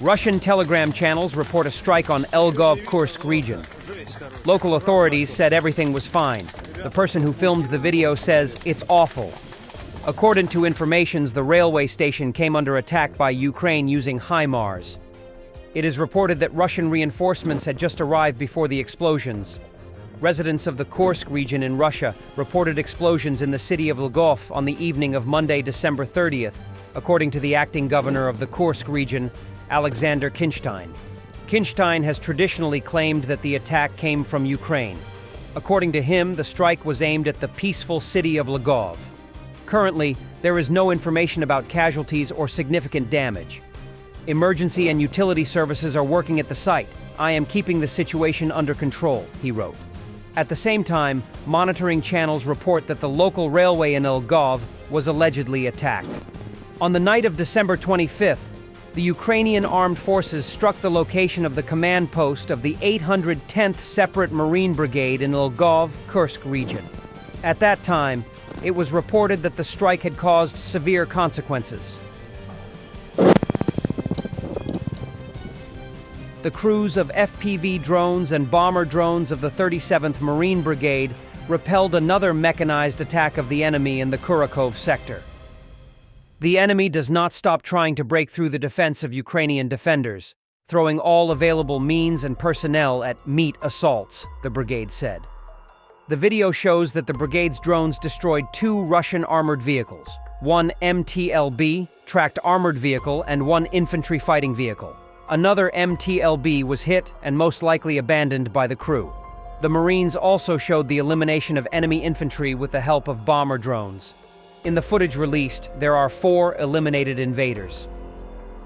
Russian telegram channels report a strike on Elgov Kursk region. Local authorities said everything was fine. The person who filmed the video says it's awful. According to informations, the railway station came under attack by Ukraine using Himars. It is reported that Russian reinforcements had just arrived before the explosions. Residents of the Kursk region in Russia reported explosions in the city of Lavrov on the evening of Monday, December 30th, according to the acting governor of the Kursk region, Alexander Kinstein. Kinstein has traditionally claimed that the attack came from Ukraine. According to him, the strike was aimed at the peaceful city of Lavrov. Currently, there is no information about casualties or significant damage. Emergency and utility services are working at the site. I am keeping the situation under control, he wrote. At the same time, monitoring channels report that the local railway in Elgov was allegedly attacked. On the night of December 25th, the Ukrainian armed forces struck the location of the command post of the 810th Separate Marine Brigade in Elgov, Kursk region. At that time, it was reported that the strike had caused severe consequences. The crews of FPV drones and bomber drones of the 37th Marine Brigade repelled another mechanized attack of the enemy in the Kurakhove sector. The enemy does not stop trying to break through the defense of Ukrainian defenders, throwing all available means and personnel at meat assaults, the brigade said. The video shows that the brigade's drones destroyed 2 Russian armored vehicles, 1 MTLB, tracked armored vehicle, and 1 infantry fighting vehicle. Another MTLB was hit and most likely abandoned by the crew. The Marines also showed the elimination of enemy infantry with the help of bomber drones. In the footage released, there are 4 eliminated invaders.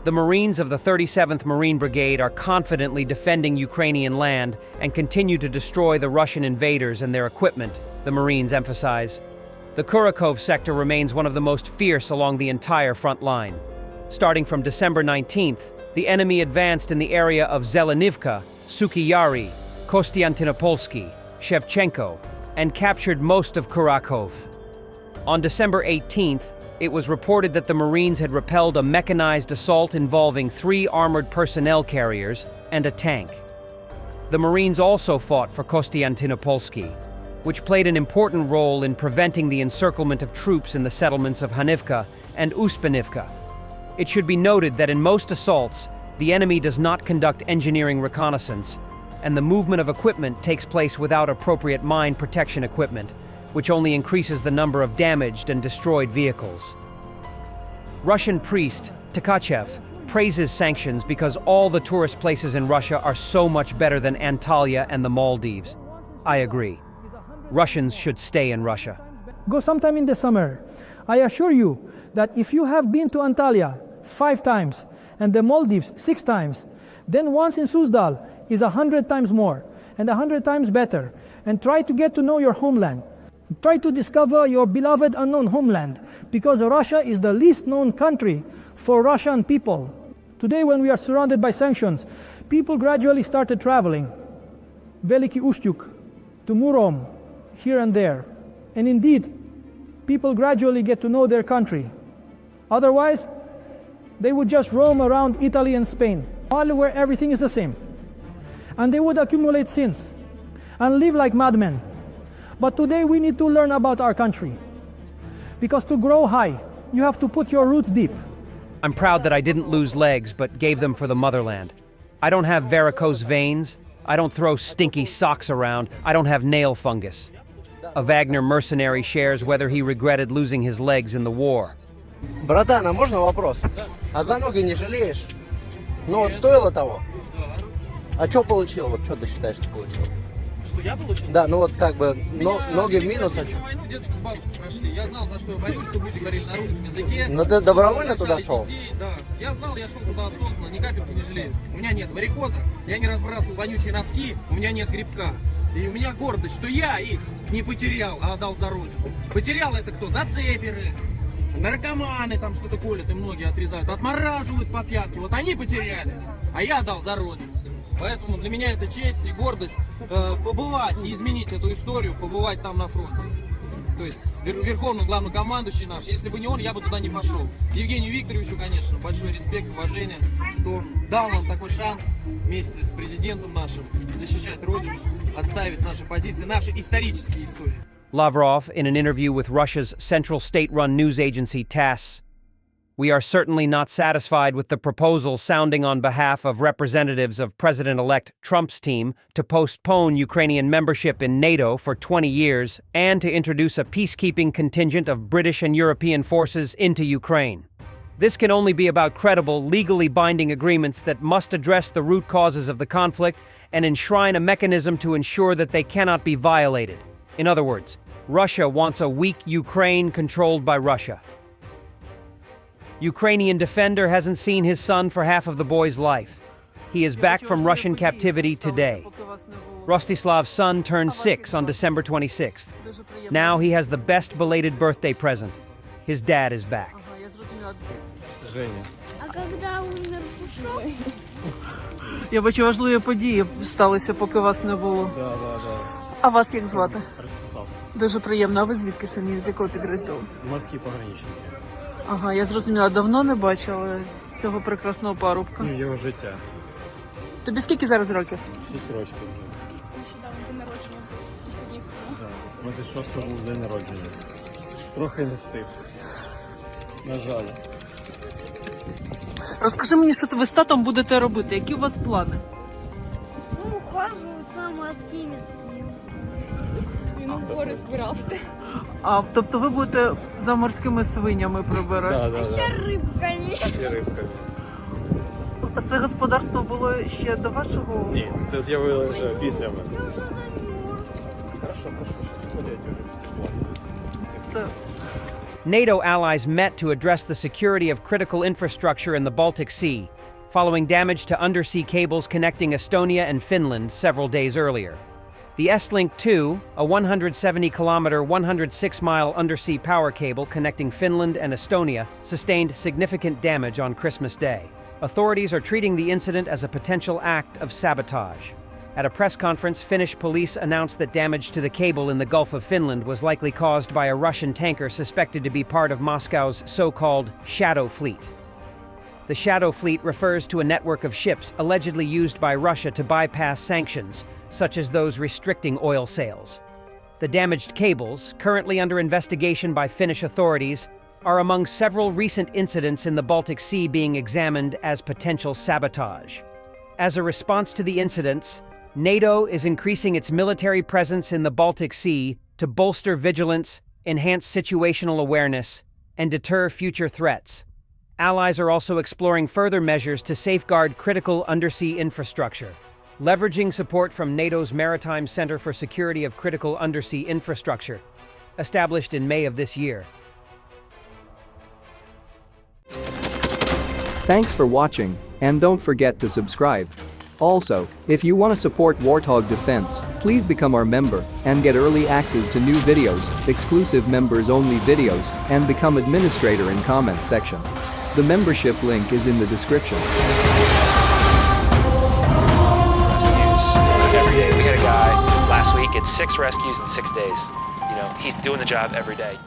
The Marines of the 37th Marine Brigade are confidently defending Ukrainian land and continue to destroy the Russian invaders and their equipment, the Marines emphasize. The Kurakhove sector remains one of the most fierce along the entire front line. Starting from December 19th, the enemy advanced in the area of Zelenivka, Suki-Yari, Kostiantynopolsky, Shevchenko, and captured most of Kurakhove. On December 18th, it was reported that the Marines had repelled a mechanized assault involving 3 armored personnel carriers and a tank. The Marines also fought for Kostiantynopolsky, which played an important role in preventing the encirclement of troops in the settlements of Hanivka and Uspanivka. It should be noted that in most assaults, the enemy does not conduct engineering reconnaissance, and the movement of equipment takes place without appropriate mine protection equipment, which only increases the number of damaged and destroyed vehicles. Russian priest Tkachev praises sanctions because all the tourist places in Russia are so much better than Antalya and the Maldives. I agree. Russians should stay in Russia. Go sometime in the summer. I assure you that if you have been to Antalya 5 times and the Maldives 6 times, then once in Suzdal is 100 times more and 100 times better. And try to get to know your homeland. Try to discover your beloved unknown homeland, because Russia is the least known country for Russian people. Today, when we are surrounded by sanctions, people gradually started traveling. Veliki Ustyuk, to Murom, here and there. And indeed, people gradually get to know their country. Otherwise, they would just roam around Italy and Spain, all where everything is the same. And they would accumulate sins and live like madmen. But today we need to learn about our country. Because to grow high, you have to put your roots deep. I'm proud that I didn't lose legs, but gave them for the motherland. I don't have varicose veins. I don't throw stinky socks around. I don't have nail fungus. A Wagner mercenary shares whether he regretted losing his legs in the war. Братан, а можно вопрос? А за ноги не жалеешь? Ну вот стоило того? А что получил? Вот что ты считаешь, что получил? Что я получил? Да, ну вот как бы ноги в минус, а что? Войну дедушка с бабушкой прошли. Я знал, за что я борюсь, чтобы люди говорили на русском языке. Но ты добровольно туда шел? Да, я знал, я шел туда осознанно, ни капельки не жалею. У меня нет варикоза, я не разбрасывал вонючие носки, у меня нет грибка. И у меня гордость, что я их не потерял, а отдал за родину. Потерял это кто? Зацеперы, наркоманы там что-то колят и многие отрезают, отмораживают по пятке. Вот они потеряли, а я отдал за родину. Поэтому для меня это честь и гордость побывать и изменить эту историю, побывать там на фронте. то есть верховный главнокомандующий наш. Если бы не он, я бы туда не пошел. Евгению Викторовичу, конечно, большой респект, уважение, что он дал нам такой шанс вместе с президентом нашим защищать Родину, отставить наши позиции, наши исторические истории. Lavrov, in an interview with Russia's central state-run news agency TASS, "We are certainly not satisfied with the proposal sounding on behalf of representatives of President-elect Trump's team to postpone Ukrainian membership in NATO for 20 years and to introduce a peacekeeping contingent of British and European forces into Ukraine. This can only be about credible, legally binding agreements that must address the root causes of the conflict and enshrine a mechanism to ensure that they cannot be violated. In other words, Russia wants a weak Ukraine controlled by Russia." Ukrainian defender hasn't seen his son for half of the boy's life. He is back from Russian captivity today. Rostislav's son turned 6 on December 26th. Now he has the best belated birthday present. His dad is back. А когда умер Пушок? Я бачу, важливі події сталися, поки вас не було. Да. А вас як звати? Ростислав. Дуже приємно. А ви звідки самі? З якого підрозділу? Морські пограничники. Ага, я зрозуміла. Давно не бачила цього прекрасного парубка. Ну, його життя. Тобі скільки зараз років? 6 років вже. Нещодавно день народження. Да. 26-го був день народження. Трохи не встиг. На жаль. Розкажи мені, що ви з татом будете робити? Які у вас плани? Ну, ухаживают за морскими Він у гори збирався. А, тобто ви будете за морськими свинями прибирати? Да. Ще рибками. І рибка. А це господарство було ще до вашого? Ні, це з'явилося вже після мене. Я вже замерз. Хорошо, щас ходять уже. Це... NATO allies met to address the security of critical infrastructure in the Baltic Sea, following damage to undersea cables connecting Estonia and Finland several days earlier. The S-Link 2, a 170-kilometer, 106-mile undersea power cable connecting Finland and Estonia, sustained significant damage on Christmas Day. Authorities are treating the incident as a potential act of sabotage. At a press conference, Finnish police announced that damage to the cable in the Gulf of Finland was likely caused by a Russian tanker suspected to be part of Moscow's so-called Shadow Fleet. The Shadow Fleet refers to a network of ships allegedly used by Russia to bypass sanctions, such as those restricting oil sales. The damaged cables, currently under investigation by Finnish authorities, are among several recent incidents in the Baltic Sea being examined as potential sabotage. As a response to the incidents, NATO is increasing its military presence in the Baltic Sea to bolster vigilance, enhance situational awareness, and deter future threats. Allies are also exploring further measures to safeguard critical undersea infrastructure, leveraging support from NATO's Maritime Center for Security of Critical Undersea Infrastructure, established in May of this year. Thanks for watching, and don't forget to subscribe. Also, if you want to support Warthog Defense, please become our member and get early access to new videos, exclusive members-only videos, and become administrator in comment section. The membership link is in the description. Rescues every day. We had a guy last week, it's 6 rescues in 6 days. You know, he's doing the job every day.